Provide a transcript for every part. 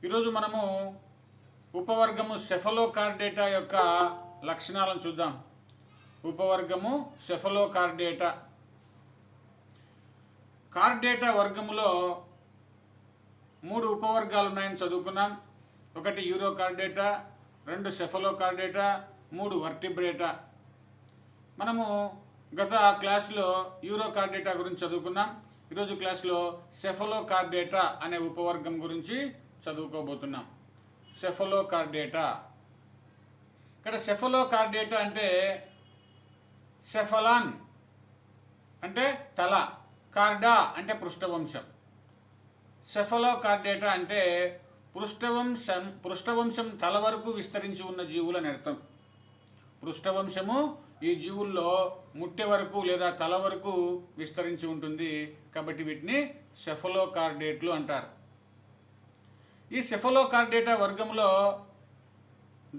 ఈరోజు మనము ఉపవర్గము సెఫలోకార్డేటా యొక్క లక్షణాలను చూద్దాం. ఉపవర్గము సెఫలోకార్డేటా. కార్డేటా వర్గములో 3 ఉపవర్గాలు ఉన్నాయని చదువుకున్నాం. 1 యూరోకార్డేటా, 2 సెఫలోకార్డేటా, 3 వర్టిబ్రేటా. మనము గత క్లాస్లో యూరోకార్డేటా గురించి చదువుకున్నాం. ఈరోజు క్లాస్లో సెఫలోకార్డేటా అనే ఉపవర్గం గురించి చదువుకోబోతున్నాం. సెఫలోకార్డేటా. ఇక్కడ సెఫలోకార్డేటా అంటే సెఫలాన్ అంటే తల, కార్డా అంటే పృష్ఠవంశం. సెఫలోకార్డేటా అంటే పృష్ఠవంశం తల వరకు విస్తరించి ఉన్న జీవులు అని అర్థం. పృష్ఠవంశము ఈ జీవుల్లో ముట్టె వరకు లేదా తల వరకు విస్తరించి ఉంటుంది కాబట్టి వీటిని సెఫలోకార్డేట్లు అంటారు. ఈ సెఫలోకార్డేటా వర్గంలో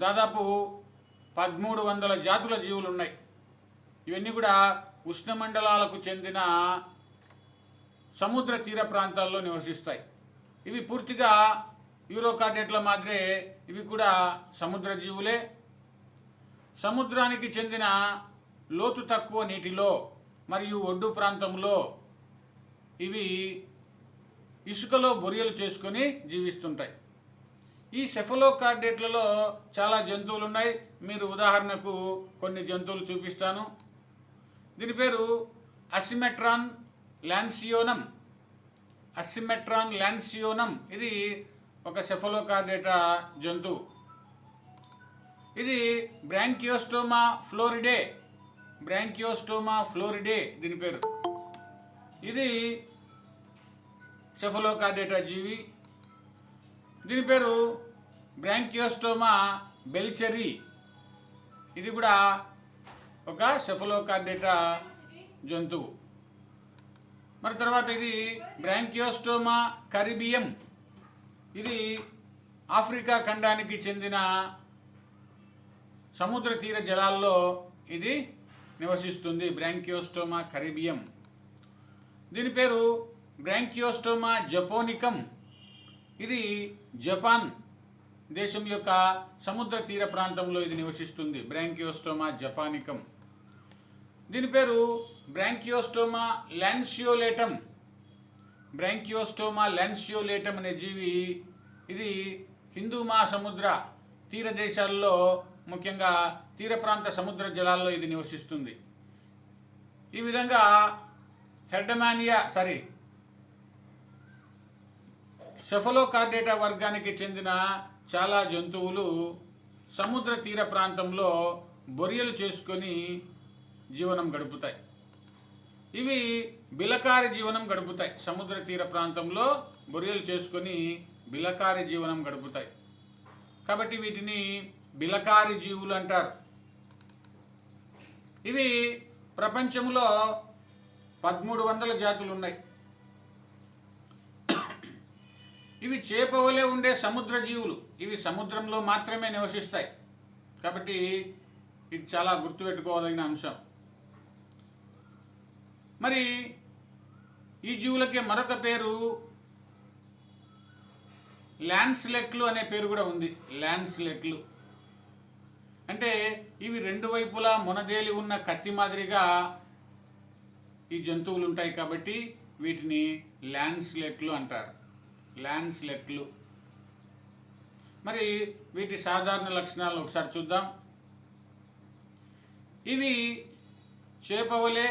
దాదాపు 1300 జాతుల జీవులు ఉన్నాయి. ఇవన్నీ కూడా ఉష్ణమండలాలకు చెందిన సముద్ర తీర ప్రాంతాల్లో నివసిస్తాయి. ఇవి పూర్తిగా యూరోకార్డేట్ల మాదిరే ఇవి కూడా సముద్ర జీవులే. సముద్రానికి చెందిన లోతు తక్కువ నీటిలో మరియు ఒడ్డు ప్రాంతంలో ఇవి ఇసుకలో బొరియలు చేసుకొని జీవిస్తుంటాయి. ఈ సెఫలోకార్డేట్లలో చాలా జంతువులు ఉన్నాయి. మీరు ఉదాహరణకు కొన్ని జంతువులు చూపిస్తాను. దీని పేరు అసిమెట్రాన్ లాన్సియోనం. అసిమెట్రాన్ లాన్సియోనం ఇది ఒక సెఫలోకార్డేటా జంతువు. ఇది బ్రాంకియోస్టోమా ఫ్లోరిడే. బ్రాంకియోస్టోమా ఫ్లోరిడే దీని పేరు. ఇది సెఫలోకార్డేటా జీవి. దీని పేరు బ్రాంకియోస్టోమా బెల్చెరీ. ఇది కూడా ఒక సెఫలోకార్డేటా జంతువు. మరి తర్వాత ఇది బ్రాంకియోస్టోమా కరిబియం. ఇది ఆఫ్రికా ఖండానికి చెందిన సముద్ర తీర జలాల్లో ఇది నివసిస్తుంది. బ్రాంకియోస్టోమా కరిబియం. దీని పేరు బ్రాంకియోస్టోమా జపోనికం. ఇది జపాన్ దేశం యొక్క సముద్ర తీర ప్రాంతంలో ఇది నివసిస్తుంది. బ్రాంకియోస్టోమా జపానికం. దీని పేరు బ్రాంకియోస్టోమా లాన్సియోలేటం. బ్రాంకియోస్టోమా లాన్సియోలేటం అనే జీవి ఇది హిందూ మహాసముద్ర తీర దేశాల్లో ముఖ్యంగా తీర ప్రాంత సముద్ర జలాల్లో ఇది నివసిస్తుంది. ఈ విధంగా సెఫలోకార్డేటా వర్గానికి చెందిన చాలా జంతువులు సముద్ర తీర ప్రాంతంలో బొరియలు చేసుకొని జీవనం గడుపుతాయి. ఇవి బిలకారి జీవనం గడుపుతాయి. సముద్ర తీర ప్రాంతంలో బొరియలు చేసుకొని బిలకారి జీవనం గడుపుతాయి కాబట్టి వీటిని బిలకారి జీవులు అంటారు. ఇవి ప్రపంచంలో 1300 జాతులు ఉన్నాయి. ఇవి చేపవలే ఉండే సముద్ర జీవులు. ఇవి సముద్రంలో మాత్రమే నివసిస్తాయి కాబట్టి ఇది చాలా గుర్తుపెట్టుకోవాల్సిన అంశం. మరి ఈ జీవులకి మరొక పేరు ల్యాన్స్లెట్లు అనే పేరు కూడా ఉంది. ల్యాన్స్లెట్లు అంటే ఇవి 2 వైపులా మొనదేలి ఉన్న కత్తి మాదిరిగా ఈ జంతువులు ఉంటాయి కాబట్టి వీటిని ల్యాన్స్లెట్లు అంటారు. ల్యాన్స్లెట్లు. మరి వీటి సాధారణ లక్షణాలను ఒకసారి చూద్దాం. ఇవి చేపవలే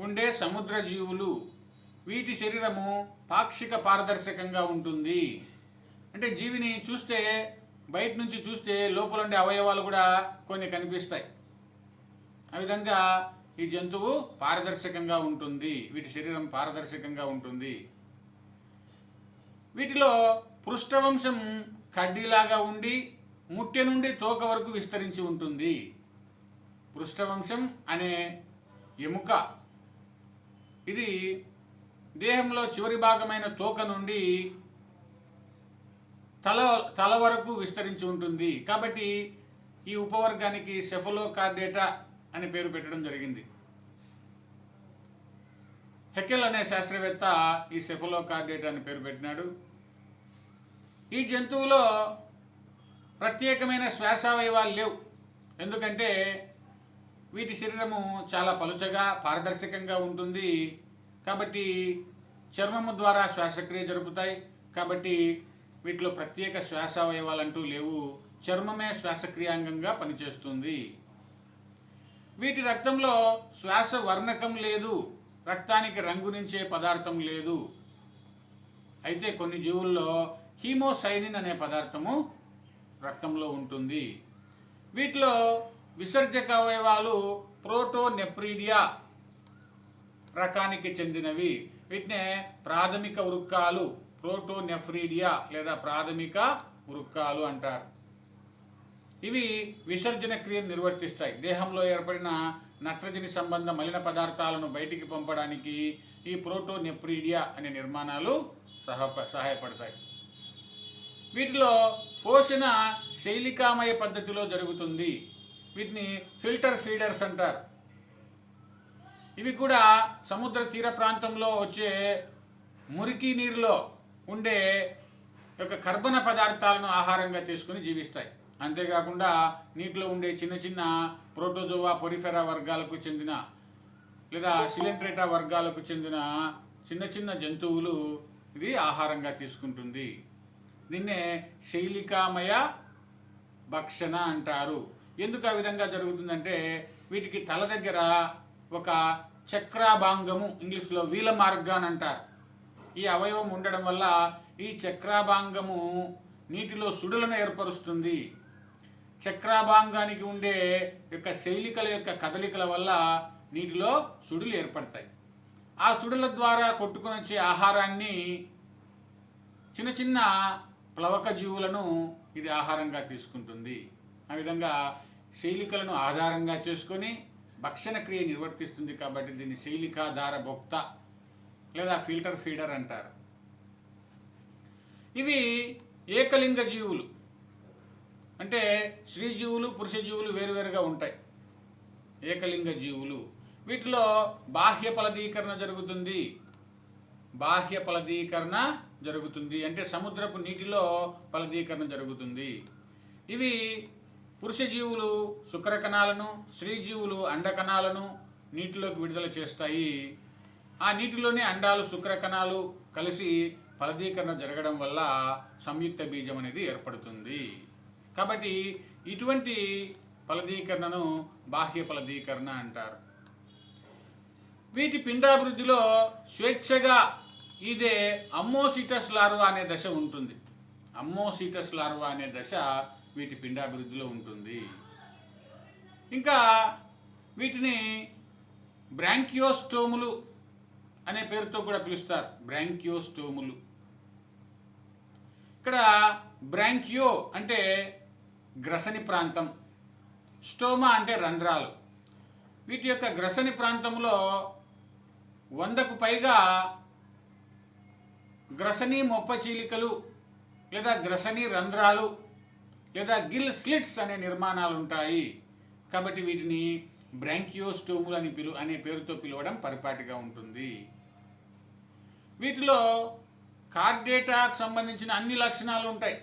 ఉండే సముద్ర జీవులు. వీటి శరీరము పాక్షిక పారదర్శకంగా ఉంటుంది. అంటే జీవిని చూస్తే బయట నుంచి చూస్తే లోపల ఉండే అవయవాలు కూడా కొన్ని కనిపిస్తాయి. ఆ విధంగా ఈ జంతువు పారదర్శకంగా ఉంటుంది. వీటి శరీరం పారదర్శకంగా ఉంటుంది. వీటిలో పృష్ఠవంశం కడ్డీలాగా ఉండి ముట్టె నుండి తోక వరకు విస్తరించి ఉంటుంది. పృష్ఠవంశం అనే ఎముక ఇది దేహంలో చివరి భాగమైన తోక నుండి తల వరకు విస్తరించి ఉంటుంది కాబట్టి ఈ ఉపవర్గానికి సెఫలోకార్డేటా అని పేరు పెట్టడం జరిగింది. హెకెల్ అనే శాస్త్రవేత్త ఈ సెఫలోకార్డేటా అని పేరు పెట్టినాడు. ఈ జంతువులో ప్రత్యేకమైన శ్వాసావయవాలు లేవు. ఎందుకంటే వీటి శరీరము చాలా పలుచగా పారదర్శకంగా ఉంటుంది. కాబట్టి చర్మము ద్వారా శ్వాసక్రియ జరుపుతాయి. కాబట్టి వీటిలో ప్రత్యేక శ్వాసావయవాలు అంటూ లేవు. చర్మమే శ్వాసక్రియాంగంగా పనిచేస్తుంది. వీటి రక్తంలో శ్వాస వర్ణకం లేదు, రక్తానికి రంగునించే పదార్థం లేదు. అయితే కొన్ని జీవుల్లో హీమోసైనిన్ అనే పదార్థము రక్తంలో ఉంటుంది. వీటిలో విసర్జక అవయవాలు ప్రోటోనెఫ్రీడియా రకానికి చెందినవి. వీటినే ప్రాథమిక వృక్కాలు, ప్రోటోనెఫ్రీడియా లేదా ప్రాథమిక వృక్కాలు అంటారు. ఇవి విసర్జన క్రియను నిర్వర్తిస్తాయి. దేహంలో ఏర్పడిన నత్రజని సంబంధ మలిన పదార్థాలను బయటికి పంపడానికి ఈ ప్రోటోనెఫ్రీడియా అనే నిర్మాణాలు సహాయపడతాయి. వీటిలో పోషణ శైలికామయ పద్ధతిలో జరుగుతుంది. వీటిని ఫిల్టర్ ఫీడర్స్ అంటారు. ఇవి కూడా సముద్ర తీర ప్రాంతంలో వచ్చే మురికి నీరులో ఉండే యొక్క కర్బన పదార్థాలను ఆహారంగా తీసుకుని జీవిస్తాయి. అంతేకాకుండా నీటిలో ఉండే చిన్న చిన్న ప్రోటోజోవా పొరిఫెరా వర్గాలకు చెందిన లేదా సిలెంట్రేటా వర్గాలకు చెందిన చిన్న చిన్న జంతువులు ఇది ఆహారంగా తీసుకుంటుంది. దీన్నే శైలికామయ భక్షణ అంటారు. ఎందుకు ఆ విధంగా జరుగుతుందంటే వీటికి తల దగ్గర ఒక చక్రాభాంగము, ఇంగ్లీష్లో వీల మార్గాన్ అంటారు, ఈ అవయవం ఉండడం వల్ల ఈ చక్రాభాంగము నీటిలో సుడులను ఏర్పరుస్తుంది. చక్రాభాంగానికి ఉండే యొక్క శైలికల యొక్క కదలికల వల్ల నీటిలో సుడులు ఏర్పడతాయి. ఆ సుడుల ద్వారా కొట్టుకుని వచ్చే ఆహారాన్ని చిన్న చిన్న ప్లవక జీవులను ఇది ఆహారంగా తీసుకుంటుంది. ఆ విధంగా శైలికలను ఆధారంగా చేసుకొని భక్షణ క్రియ నిర్వర్తిస్తుంది. కాబట్టి దీన్ని శైలికాధార భోక్త లేదా ఫిల్టర్ ఫీడర్ అంటారు. ఇవి ఏకలింగ జీవులు, అంటే స్త్రీ జీవులు పురుష జీవులు వేరువేరుగా ఉంటాయి. ఏకలింగ జీవులు. వీటిలో బాహ్య ఫలదీకరణ జరుగుతుంది. బాహ్య ఫలదీకరణ జరుగుతుంది అంటే సముద్రపు నీటిలో ఫలదీకరణ జరుగుతుంది. ఇవి పురుష జీవులు శుక్రకణాలను, స్త్రీ జీవులు అండకణాలను నీటిలోకి విడుదల చేస్తాయి. ఆ నీటిలోనే అండాలు శుక్రకణాలు కలిసి ఫలదీకరణ జరగడం వల్ల సంయుక్త బీజం అనేది ఏర్పడుతుంది. కాబట్టి ఇటువంటి ఫలదీకరణను బాహ్య ఫలదీకరణ అంటారు. వీటి పిండాభివృద్ధిలో స్వేచ్ఛగా ఇదే అమ్మోసిటస్ లార్వా అనే దశ ఉంటుంది. అమ్మోసిటస్ లార్వా అనే దశ వీటి పిండాభివృద్ధిలో ఉంటుంది. ఇంకా వీటిని బ్రాంకియోస్టోములు అనే పేరుతో కూడా పిలుస్తారు. బ్రాంకియోస్టోములు. ఇక్కడ బ్రాంకియో అంటే గ్రసని ప్రాంతం, స్టోమా అంటే రంధ్రాలు. వీటి యొక్క గ్రసని ప్రాంతంలో 100కు పైగా గ్రసని మొప్ప చీలికలు లేదా గ్రసని రంధ్రాలు లేదా గిల్ స్లిట్స్ అనే నిర్మాణాలు ఉంటాయి. కాబట్టి వీటిని బ్రాంకియోస్టోములు అనే పేరుతో పిలవడం పరిపాటిగా ఉంటుంది. వీటిలో కార్డేటాకు సంబంధించిన అన్ని లక్షణాలు ఉంటాయి.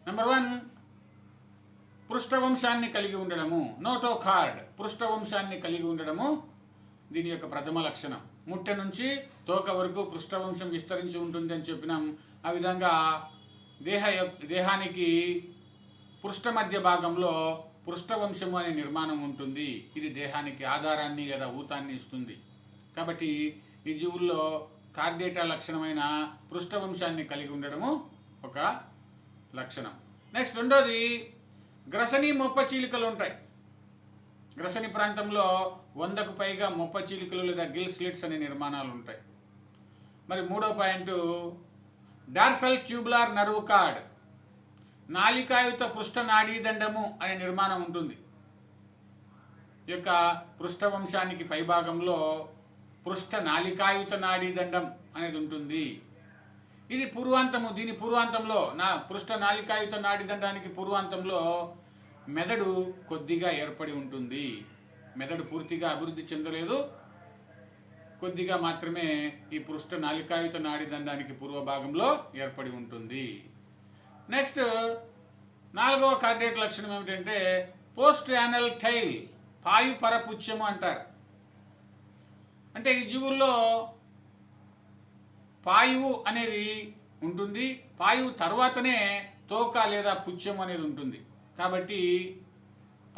నెంబర్ 1 పృష్ఠవంశాన్ని కలిగి ఉండడము, నోటోకార్డ్ పృష్ఠవంశాన్ని కలిగి ఉండడము దీని యొక్క ప్రథమ లక్షణం. ముట్టె నుంచి తోక వరకు పృష్ఠవంశం విస్తరించి ఉంటుంది అని చెప్పినాం. ఆ విధంగా దేహానికి పృష్ఠ మధ్య భాగంలో పృష్ఠవంశము అనే నిర్మాణం ఉంటుంది. ఇది దేహానికి ఆధారాన్ని లేదా ఊతాన్ని ఇస్తుంది. కాబట్టి ఈ జీవుల్లో కార్డేటా లక్షణమైన పృష్ఠవంశాన్ని కలిగి ఉండడము ఒక లక్షణం. నెక్స్ట్ రెండోది గ్రసని మొప్ప చీలికలు ఉంటాయి. గ్రసని ప్రాంతంలో 100కు పైగా మొప్ప చీలికలు లేదా గిల్ స్లిట్స్ అనే నిర్మాణాలు ఉంటాయి. మరి మూడో point dorsal tubular nerve cord, నాలికాయుత పృష్ఠ నాడీదండము అనే నిర్మాణం ఉంటుంది. ఈ యొక్క పృష్ఠవంశానికి పైభాగంలో పృష్ఠ నాలికాయుత నాడీదండం అనేది ఉంటుంది. ఇది పూర్వాంతము. దీని పూర్వాంతంలో పృష్ఠ నాలికాయుత నాడీదండానికి పూర్వాంతంలో మెదడు కొద్దిగా ఏర్పడి ఉంటుంది. మెదడు పూర్తిగా అభివృద్ధి చెందలేదు. కొద్దిగా మాత్రమే ఈ పృష్ఠ నాలికాయుత నాడి దండానికి పూర్వ భాగంలో ఏర్పడి ఉంటుంది. నెక్స్ట్ 4వ కార్డియేట్ లక్షణం ఏమిటంటే పోస్ట్ యానల్ టైల్, పాయు పరపుచ్చము అంటారు. అంటే ఈ జీవుల్లో పాయువు అనేది ఉంటుంది, పాయువు తర్వాతనే తోక లేదా పుచ్చం అనేది ఉంటుంది. కాబట్టి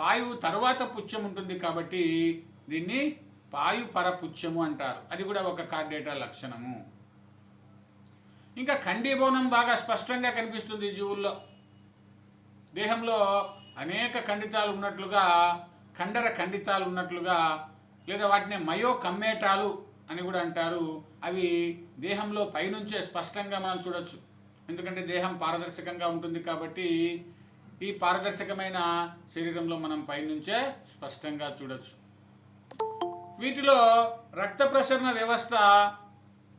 పాయువు తర్వాత పుచ్చం ఉంటుంది కాబట్టి దీన్ని పాయు పరపుచ్చము అంటారు. అది కూడా ఒక కార్డియేటా లక్షణము. ఇంకా ఖండీభవనం బాగా స్పష్టంగా కనిపిస్తుంది ఈ జీవుల్లో. దేహంలో అనేక ఖండితాలు ఉన్నట్లుగా, కండర ఖండితాలు ఉన్నట్లుగా, లేదా వాటిని మయో కమ్మేటాలు అని కూడా అంటారు. అవి దేహంలో పైనుంచే స్పష్టంగా మనం చూడొచ్చు. ఎందుకంటే దేహం పారదర్శకంగా ఉంటుంది కాబట్టి ఈ పారదర్శకమైన శరీరంలో మనం పైనుంచే స్పష్టంగా చూడొచ్చు. వీటిలో రక్త ప్రసరణ వ్యవస్థ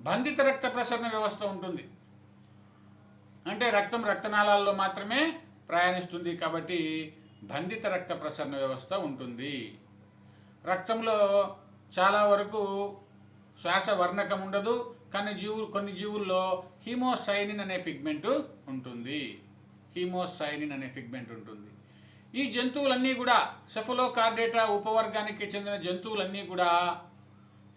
బంధిత రక్త ప్రసరణ వ్యవస్థ ఉంటుంది. అంటే రక్తం రక్తనాళాల్లో మాత్రమే ప్రయాణిస్తుంది కాబట్టి బంధిత రక్త ప్రసరణ వ్యవస్థ ఉంటుంది. రక్తంలో చాలా వరకు శ్వాస వర్ణకం ఉండదు, కానీ కొన్ని జీవుల్లో హీమోసైనిన్ అనే పిగ్మెంట్ ఉంటుంది. హీమోసైనిన్ అనే పిగ్మెంట్ ఉంటుంది. ఈ జంతువులన్నీ కూడా సెఫలోకార్డేటా ఉపవర్గానికి చెందిన జంతువులన్నీ కూడా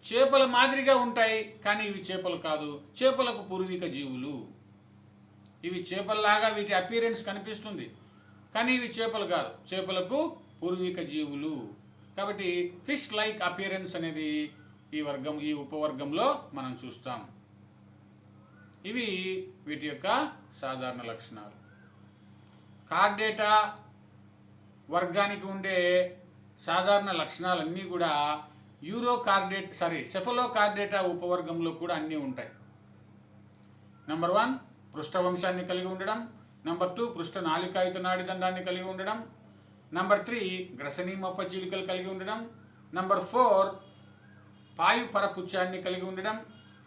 చేపల మాదిరిగా ఉంటాయి, కానీ ఇవి చేపలు కాదు, చేపలకు పూర్వీక జీవులు. ఇవి చేపల్లాగా వీటి అపియరెన్స్ కనిపిస్తుంది, కానీ ఇవి చేపలు కాదు, చేపలకు పూర్వీక జీవులు. కాబట్టి ఫిష్ లైక్ అపియరెన్స్ అనేది ఈ ఉపవర్గంలో మనం చూస్తాం. ఇవి వీటి యొక్క సాధారణ లక్షణాలు. కార్డేటా వర్గానికి ఉండే సాధారణ లక్షణాలన్నీ కూడా సెఫలోకార్డేటా ఉపవర్గంలో కూడా అన్నీ ఉంటాయి. నెంబర్ 1 పృష్ఠవంశాన్ని కలిగి ఉండడం. నెంబర్ 2 పృష్ఠ నాలికాయుత నాడి దండాన్ని కలిగి ఉండడం. నెంబర్ 3 గ్రసనీ మొప్ప చీలికలు కలిగి ఉండడం. నెంబర్ 4 పాయు పరపుచ్చాన్ని కలిగి ఉండడం.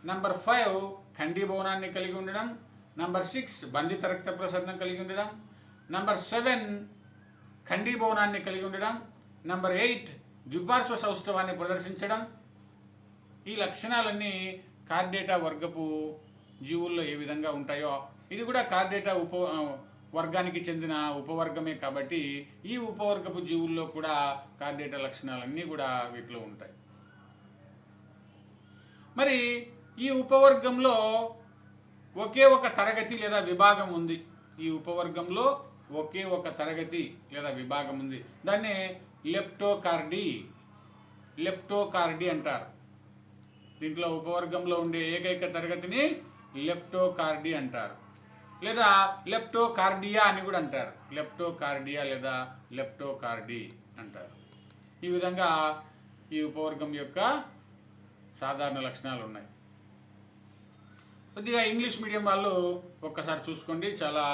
నెంబర్ 5 ఖండీభవనాన్ని కలిగి ఉండడం. నెంబర్ 6 బంధిత రక్త ప్రసరణ కలిగి ఉండడం. నెంబర్ 7 ఖండీభవనాన్ని కలిగి ఉండడం. నెంబర్ 8 ద్విపార్శ్వ సౌష్ఠవాన్ని ప్రదర్శించడం. ఈ లక్షణాలన్నీ కార్డేటా వర్గపు జీవుల్లో ఏ విధంగా ఉంటాయో ఇది కూడా కార్డేటా వర్గానికి చెందిన ఉపవర్గమే కాబట్టి ఈ ఉపవర్గపు జీవుల్లో కూడా కార్డేటా లక్షణాలన్నీ కూడా వీటిలో ఉంటాయి. మరి ఈ ఉపవర్గంలో ఒకే ఒక తరగతి లేదా విభాగం ఉంది. ఈ ఉపవర్గంలో ఒకే ఒక తరగతి లేదా విభాగం ఉంది. దాన్ని లెప్టోకార్డీ అంటారు. దీంట్లో ఉపవర్గంలో ఉండే ఏకైక తరగతిని లెప్టోకార్డీ అంటారు, లేదా లెప్టోకార్డియా అని కూడా అంటారు. లెప్టోకార్డియా లేదా లెప్టోకార్డీ అంటారు. ఈ విధంగా ఈ ఉపవర్గం యొక్క సాధారణ లక్షణాలు ఉన్నాయి. కొద్దిగా ఇంగ్లీష్ మీడియం వాళ్ళు ఒక్కసారి చూసుకోండి, చాలా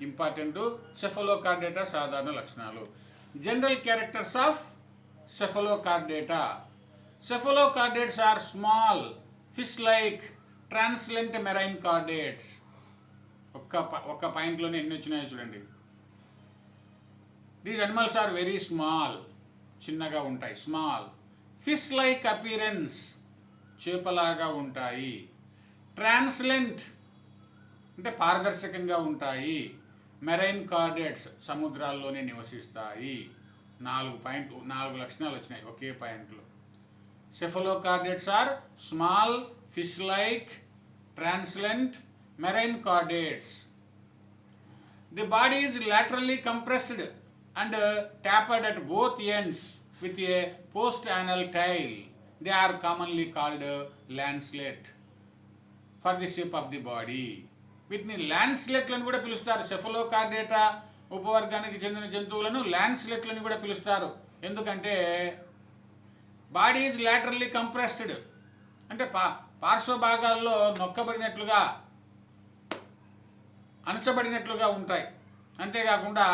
ఇంపార్టెంట్. సెఫలోకార్డేటా సాధారణ లక్షణాలు. General characters of cephalochordata. Cephalochordates are small, fish-like, translucent marine chordates. ఒక్క పాయింట్లోనే ఎన్ని వచ్చినాయో చూడండి. These animals are very small, చిన్నగా ఉంటాయి, స్మాల్. ఫిష్-లైక్ అపియరెన్స్, చేపలాగా ఉంటాయి. ట్రాన్స్లెంట్ అంటే పారదర్శకంగా ఉంటాయి. మెరైన్ కార్డేట్స్, సముద్రాల్లోనే నివసిస్తాయి. 4 లక్షణాలు వచ్చినాయి ఒకే పాయింట్లో. Cephalochordates are small, fish-like, translucent, marine chordates. The body is laterally compressed and tapered at both ends with a post-anal tail. They are commonly called lancelet for the shape of the body. వీటిని ల్యాన్స్లెట్లను కూడా పిలుస్తారు. సెఫలోకార్డేటా ఉపవర్గానికి చెందిన జంతువులను ల్యాన్స్లెట్లను కూడా పిలుస్తారు. ఎందుకంటే body is లాటరల్లీ compressed అంటే పార్శ్వ భాగాల్లో నొక్కబడినట్లుగా, అణచబడినట్లుగా ఉంటాయి. అంతేకాకుండా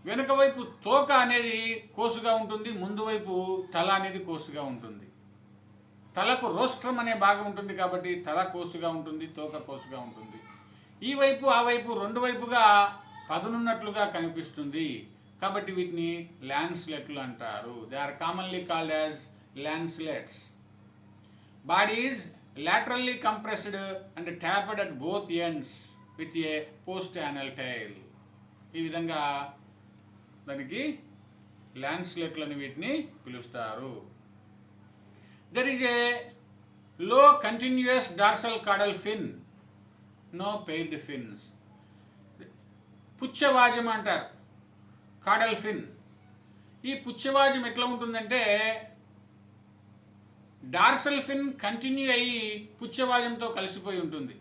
వెనుక వైపు తోక అనేది కోసుగా ఉంటుంది, ముందు వైపు తల అనేది కోసుగా ఉంటుంది. తలకు రోస్ట్రం అనే భాగం ఉంటుంది కాబట్టి తల కోసుగా ఉంటుంది, తోక కోసుగా ఉంటుంది. ఈ వైపు ఆ వైపు రెండు వైపుగా పదునున్నట్లుగా కనిపిస్తుంది కాబట్టి వీటిని ల్యాన్స్లెట్లు అంటారు. They are commonly called as lancelets. Body is laterally compressed and tapped at both ends with a post anal tail. ఈ విధంగా దానికి ల్యాన్స్లెట్లని వీటిని పిలుస్తారు. There is a low continuous dorsal caudal fin, no paired fins. పుచ్చవాజం అంటారు caudal ఫిన్. ఈ పుచ్చవాజం ఎట్లా ఉంటుందంటే డార్సల్ ఫిన్ కంటిన్యూ అయ్యి పుచ్చవాజంతో కలిసిపోయి ఉంటుంది.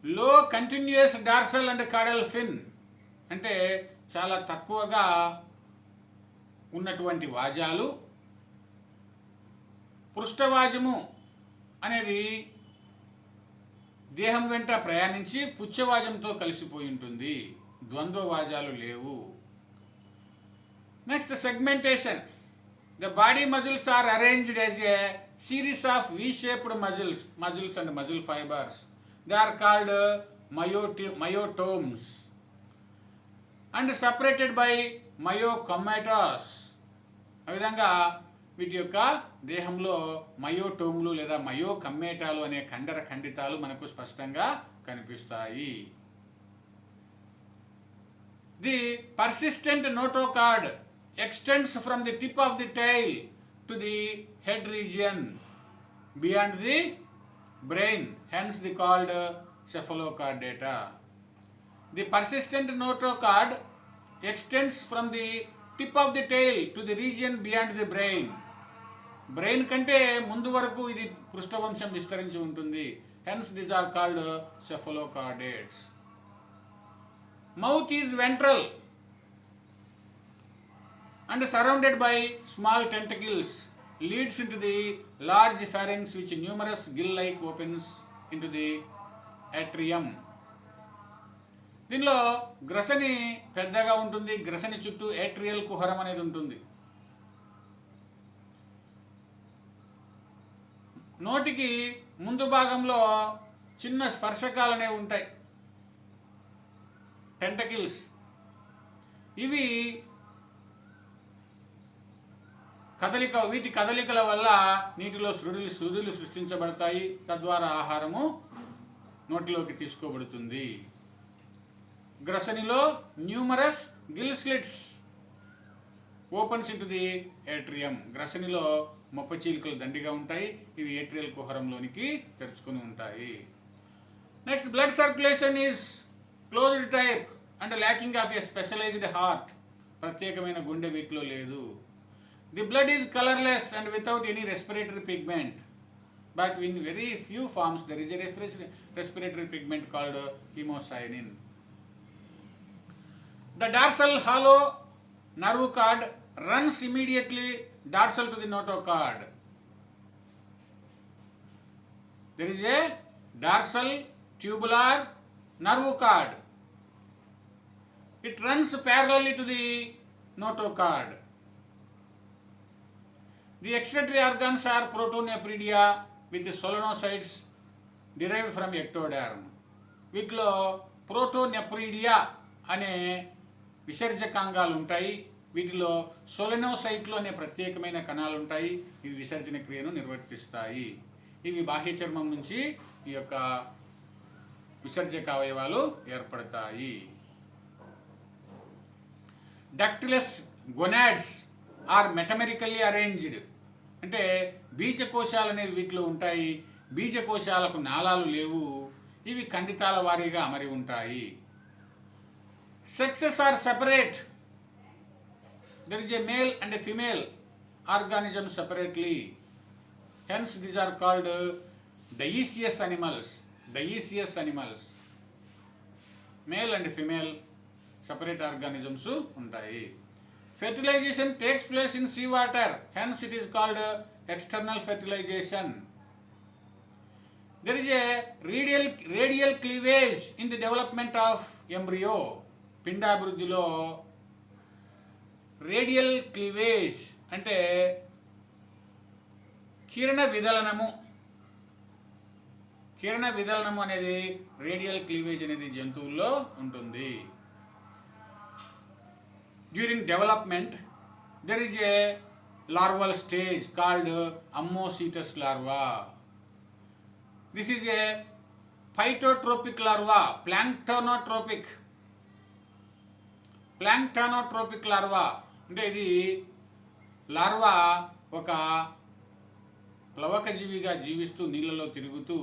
లో continuous dorsal and caudal fin అంటే చాలా తక్కువగా ఉన్నటువంటి వాజాలు. పృష్ఠవాజము అనేది దేహం వెంట ప్రయాణించి పుచ్చవాజంతో కలిసిపోయి ఉంటుంది. ద్వంద్వ వాజాలు లేవు. Next segmentation. The body muscles are arranged as a series of V-shaped muscles and muscle fibers. They are called myotomes and separated by myocomatos. ఆ విధంగా వీటి యొక్క దేహంలో మయోటోములు లేదా మయోకమ్మేటాలు అనే కండర ఖండితాలు మనకు స్పష్టంగా కనిపిస్తాయి. The persistent notochord extends from the tip of the tail to the head region beyond the brain, hence the called cephalochordata. The persistent notochord extends from the tip of the tail to the region beyond the brain. Brain కంటే ముందు వరకు ఇది పృష్ఠవంశం విస్తరించి ఉంటుంది. hence these are called cephalochordates. Mouth is ventral and surrounded by small tentacles, leads into the large pharynx which numerous gill-like opens into the atrium. దీనిలో గ్రసని పెద్దగా ఉంటుంది. గ్రసని చుట్టూ ఏట్రియల్ కుహరం అనేది ఉంటుంది. నోటికి ముందు భాగంలో చిన్న స్పర్శకాలు అనేవి ఉంటాయి, టెంటకిల్స్. ఇవి వీటి కదలికల వల్ల నీటిలో సూదులు సృష్టించబడతాయి. తద్వారా ఆహారము నోటిలోకి తీసుకోబడుతుంది. గ్రసనిలో numerous gill slits opens into the atrium. గ్రసనిలో మొప్పచీలికలు దండిగా ఉంటాయి. ఇవి ఏట్రియల్ కుహరంలోనికి తెరుచుకొని ఉంటాయి. Next, blood circulation is closed type and lacking of a specialized heart. ప్రత్యేకమైన గుండె వీటిలో లేదు. The blood is colorless and without any respiratory pigment, but in very few forms there is a respiratory pigment called hemocyanin. The dorsal hollow nerve cord runs immediately dorsal to the notochord. There is a dorsal tubular nerve cord. It runs parallelly to the notochord. The excretory organs are protonephridia with solenocytes derived from ectoderm. వీటిలో ప్రోటోనెఫ్రిడియా అనే విసర్జకాంగాలు ఉంటాయి. వీటిలో సొలెనోసైట్లు అనే ప్రత్యేకమైన కణాలు ఉంటాయి. ఇవి విసర్జన క్రియను నిర్వర్తిస్తాయి. ఇవి బాహ్య చర్మం నుంచి ఈ యొక్క విసర్జక అవయవాలు ఏర్పడతాయి. డక్టిలస్ గొనాడ్స్ ఆర్ మెటమెరికల్లీ అరేంజ్డ్. అంటే బీజకోశాలు అనేవి వీటిలో ఉంటాయి. బీజకోశాలకు నాళాలు లేవు. ఇవి ఖండితాల వారీగా అమరి ఉంటాయి. Sexes are separate. There is a male and a female organism separately. Hence these are called dioecious animals. Dioecious animals. Male and female separate organisms ఉంటాయి. Fertilization takes place in sea water, hence it is called external fertilization. There is a radial cleavage in the development of embryo. పిండాభివృద్ధిలో radial cleavage అంటే కిరణ విదలనము. కిరణ విదలనము అనేది radial cleavage అనేది జంతువుల్లో ఉంటుంది. During development, there is a larval stage called Ammocetus larva. This is a phytotropic larva, planktonotropic larva. అంటే ఇది larva ఒక ప్లవకజీవిగా జీవిస్తూ నీళ్ళలో తిరుగుతూ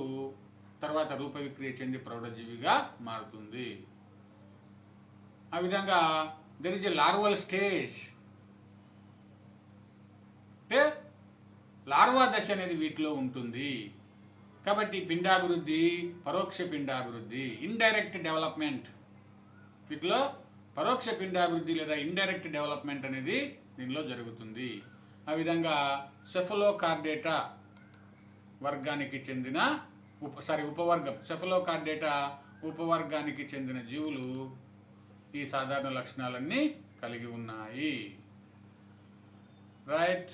తర్వాత రూపవిక్రియ చెంది ప్రౌఢజీవిగా మారుతుంది. ఆ విధంగా there is a larval stage. అంటే లార్వా దశ అనేది వీటిలో ఉంటుంది. కాబట్టి పిండాభివృద్ధి, పరోక్ష పిండాభివృద్ధి, ఇండైరెక్ట్ డెవలప్మెంట్, వీటిలో పరోక్ష పిండాభివృద్ధి లేదా ఇండైరెక్ట్ డెవలప్మెంట్ అనేది దీనిలో జరుగుతుంది. ఆ విధంగా సెఫలోకార్డేటా వర్గానికి చెందిన ఉపవర్గం, సెఫలోకార్డేటా ఉపవర్గానికి చెందిన జీవులు ఈ సాధారణ లక్షణాలన్నీ కలిగి ఉన్నాయి. రైట్.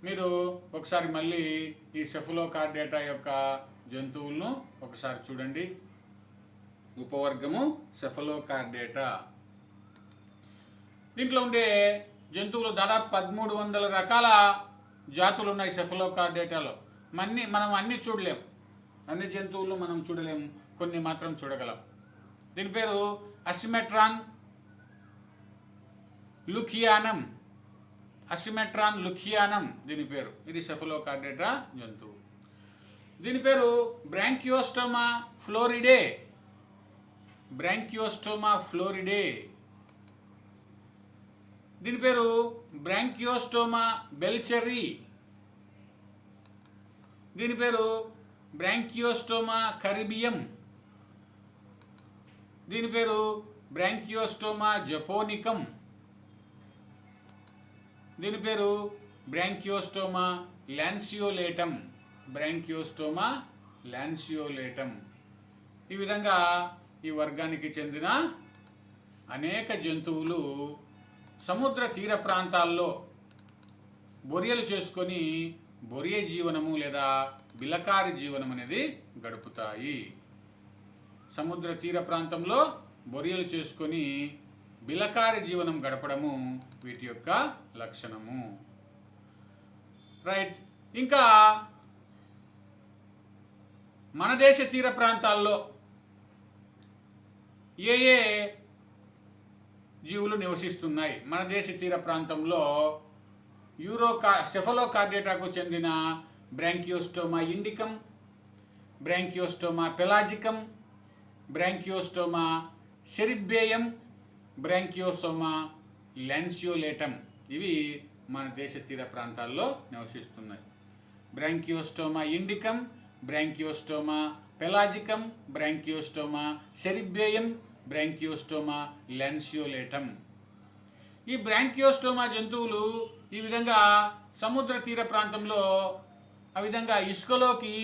మీరు ఒకసారి మళ్ళీ ఈ సెఫలోకార్డేటా యొక్క జంతువులను ఒకసారి చూడండి. ఉపవర్గము సెఫలోకార్డేటా. దీంట్లో ఉండే జంతువులు దాదాపు 1300 రకాల జాతులు ఉన్నాయి సెఫలోకార్డేటాలో. మనం అన్ని చూడలేం, అన్ని జంతువులు మనం చూడలేం, కొన్ని మాత్రం చూడగలం. దీని పేరు అసిమెట్రాన్ లుకియానం దీని పేరు. ఇది సెఫలోకార్డేటా జంతువు. దీని పేరు బ్రాంకియోస్టోమా ఫ్లోరిడే. దీని పేరు బ్రాంకియోస్టోమా బెల్చెర్రీ. దీని పేరు బ్రాంకియోస్టోమా కరిబియం. దీని పేరు బ్రాంకియోస్టోమా జపోనికం. దీని పేరు బ్రాంకియోస్టోమా లాన్సియోలేటం. ఈ విధంగా ఈ వర్గానికి చెందిన అనేక జంతువులు సముద్ర తీర ప్రాంతాల్లో బొరియలు చేసుకొని బొరియ జీవనము లేదా బిలకారి జీవనం అనేది గడుపుతాయి. సముద్ర తీర ప్రాంతంలో బొరియలు చేసుకొని బిలకారి జీవనం గడపడము వీటి యొక్క లక్షణము. రైట్. ఇంకా మన దేశ తీర ప్రాంతాల్లో ఏ జీవులు నివసిస్తున్నాయి? మన దేశ తీర ప్రాంతంలో సెఫలోకార్డేటాకు చెందిన బ్రాంకియోస్టోమా ఇండికం, బ్రాంకియోస్టోమా పెలాజికం, బ్రాంకియోస్టోమా సెరిబ్బేయం, బ్రాంకియోస్టోమా లాన్సియోలేటం ఇవి మన దేశ తీర ప్రాంతాల్లో నివసిస్తున్నాయి. బ్రాంకియోస్టోమా ఇండికం, బ్రాంకియోస్టోమా పెలాజికం, బ్రాంకియోస్టోమా సెరిబ్బేయం, బ్రాంకియోస్టోమా లాన్సియోలేటం. ఈ బ్రాంకియోస్టోమా జంతువులు ఈ విధంగా సముద్ర తీర ప్రాంతంలో ఆ విధంగా ఇసుకలోకి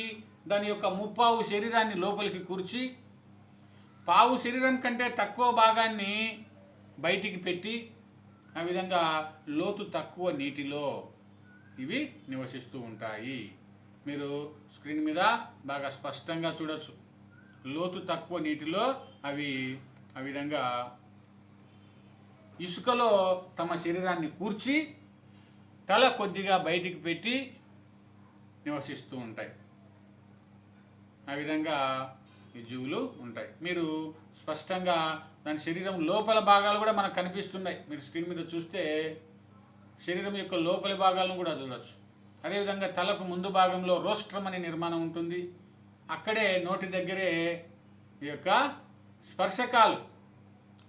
దాని యొక్క ముప్పావు శరీరాన్ని లోపలికి కూర్చి పావు శరీరం కంటే తక్కువ భాగాన్ని బయటికి పెట్టి ఆ విధంగా లోతు తక్కువ నీటిలో ఇవి నివసిస్తూ ఉంటాయి. మీరు స్క్రీన్ మీద బాగా స్పష్టంగా చూడొచ్చు. లోతు తక్కువ నీటిలో అవి ఆ విధంగా ఇసుకలో తమ శరీరాన్ని కూర్చి తల కొద్దిగా బయటికి పెట్టి నివసిస్తూ ఉంటాయి. ఆ విధంగా ఈ జీవులు ఉంటాయి. మీరు స్పష్టంగా దాని శరీరం లోపల భాగాలు కూడా మనకు కనిపిస్తున్నాయి. మీరు స్క్రీన్ మీద చూస్తే శరీరం యొక్క లోపలి భాగాలను కూడా చూడవచ్చు. అదేవిధంగా తలకు ముందు భాగంలో రోస్ట్రం అనే నిర్మాణం ఉంటుంది. అక్కడే నోటి దగ్గరే ఈ యొక్క స్పర్శకాలు,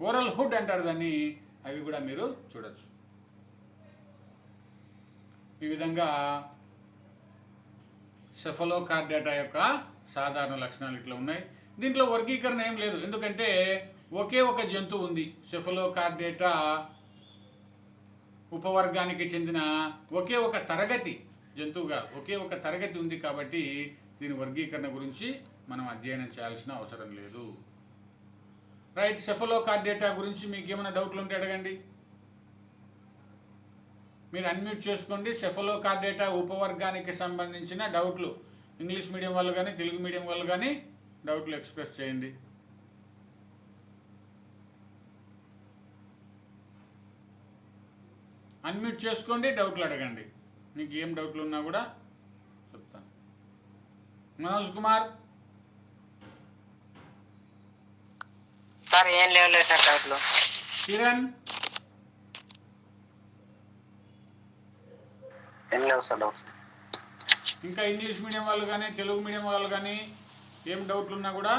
ఓరల్ హుడ్ అంటారు దాన్ని, అవి కూడా మీరు చూడవచ్చు. ఈ విధంగా సెఫలోకార్డేటా యొక్క సాధారణ లక్షణాలు ఇట్లా ఉన్నాయి. దీంట్లో వర్గీకరణ ఏం లేదు, ఎందుకంటే ఒకే ఒక జంతువు ఉంది. సెఫలోకార్డేటా ఉపవర్గానికి చెందిన ఒకే ఒక తరగతి జంతువుగా ఒకే ఒక తరగతి ఉంది కాబట్టి దీని వర్గీకరణ గురించి మనం అధ్యయనం చేయాల్సిన అవసరం లేదు. రైట్. సెఫలోకార్డేటా గురించి మీకు ఏమైనా డౌట్లు ఉంటే అడగండి. మీరు అన్మ్యూట్ చేసుకోండి. సెఫలోకార్డేటా ఉపవర్గానికి సంబంధించిన డౌట్లు ఇంగ్లీష్ మీడియం వాళ్ళు కానీ తెలుగు మీడియం వాళ్ళు కానీ డౌట్లు ఎక్స్ప్రెస్ చేయండి. అన్మ్యూట్ చేసుకోండి, డౌట్లు అడగండి. మీకు ఏం డౌట్లు ఉన్నా కూడా చెప్తాను. మనోజ్ కుమార్ సార్ ఏం లేవులేదు సార్ డౌట్లు. కిరణ్ ఏం లేవు సార్ డౌట్లు. ఇంకా ఇంగ్లీష్ మీడియం వాళ్ళు కానీ తెలుగు మీడియం వాళ్ళు కానీ ఏం డౌట్లు ఉన్నా కూడా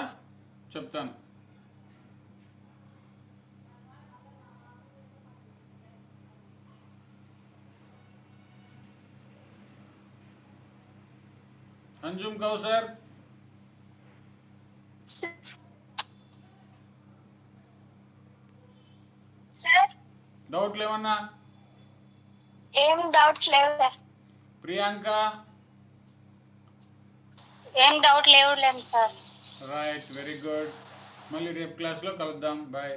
చెప్తాను. అంజుమ్ కౌసర్ డౌట్లు ఏమన్నా? ఏం డౌట్స్ లేవు సార్. ప్రియాంక ఏం డౌట్ లేవు సార్. Right, very good. మళ్ళీ రేపు క్లాస్లో కలుద్దాం. బాయ్.